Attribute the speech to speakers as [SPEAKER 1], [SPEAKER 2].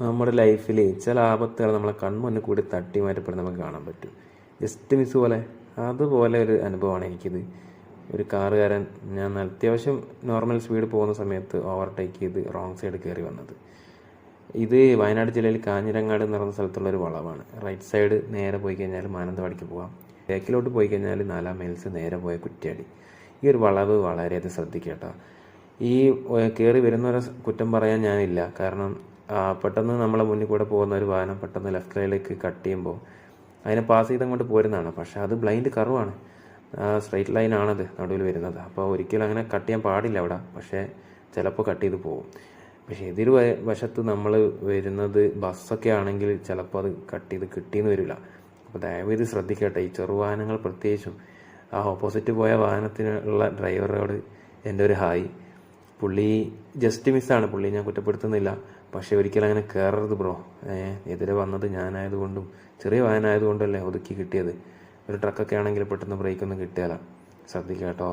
[SPEAKER 1] നമ്മുടെ ലൈഫിൽ ചില ആപത്തുകൾ നമ്മളെ കൺമുന്നിൽ കൂടി തട്ടി മാറ്റപ്പെടുന്ന നമുക്ക് കാണാൻ പറ്റും. ജസ്റ്റ് മിസ് പോലെ അതുപോലെ ഒരു അനുഭവമാണ് എനിക്കിത്. ഒരു കാറുകാരൻ ഞാൻ അത്യാവശ്യം നോർമൽ സ്പീഡ് പോകുന്ന സമയത്ത് ഓവർടേക്ക് ചെയ്ത് റോങ് സൈഡ് കയറി വന്നത്. ഇത് വയനാട് ജില്ലയിൽ കാഞ്ഞിരങ്ങാട് എന്ന് പറയുന്ന സ്ഥലത്തുള്ളൊരു വളവാണ്. റൈറ്റ് സൈഡ് നേരെ പോയി കഴിഞ്ഞാൽ മാനന്തവാടിക്ക് പോകാം, ബാക്കിലോട്ട് പോയി കഴിഞ്ഞാൽ 4 മൈൽസ് നേരെ പോയ കുറ്റ്യാടി. ഈ ഒരു വളവ് വളരെയധികം ശ്രദ്ധിക്കുക. ഈ കയറി വരുന്നവരെ കുറ്റം പറയാൻ ഞാനില്ല. കാരണം പെട്ടെന്ന് നമ്മളെ മുന്നിൽ കൂടെ പോകുന്ന ഒരു വാഹനം പെട്ടെന്ന് ലെഫ്റ്റ് സൈഡിലേക്ക് കട്ട് ചെയ്യുമ്പോൾ അതിനെ പാസ് ചെയ്തങ്ങോട്ട് പോരുന്നതാണ്. പക്ഷേ അത് ബ്ലൈൻഡ് കർവാണ്, സ്ട്രൈറ്റ് ലൈനാണത് നടുവിൽ വരുന്നത്. അപ്പോൾ ഒരിക്കലും അങ്ങനെ കട്ട് ചെയ്യാൻ പാടില്ല അവിടെ. പക്ഷേ ചിലപ്പോൾ കട്ട് ചെയ്ത് പോകും. പക്ഷേ എതിർ വശത്ത് നമ്മൾ വരുന്നത് ബസ്സൊക്കെ ആണെങ്കിൽ ചിലപ്പോൾ അത് കട്ട് ചെയ്ത് കിട്ടിയെന്ന് വരില്ല. അപ്പോൾ ദയവേത് ശ്രദ്ധിക്കട്ടെ. ഈ ചെറുവാഹനങ്ങൾ പ്രത്യേകിച്ചും. ആ ഓപ്പോസിറ്റ് പോയ വാഹനത്തിനുള്ള ഡ്രൈവറോട് എൻ്റെ ഒരു ഹായ്. പുള്ളി ജസ്റ്റ് മിസ്സാണ്, പുള്ളി ഞാൻ കുറ്റപ്പെടുത്തുന്നില്ല. പക്ഷേ ഒരിക്കലും അങ്ങനെ കയറരുത് ബ്രോ. എതിരെ വന്നത് ഞാനായതുകൊണ്ടും ചെറിയ വാഹനമായതുകൊണ്ടല്ലേ ഒതുക്കി കിട്ടിയത്. ഒരു ട്രക്കൊക്കെ ആണെങ്കിൽ പെട്ടെന്ന് ബ്രേക്കൊന്നും കിട്ടിയാല. ശ്രദ്ധിക്കാം കേട്ടോ.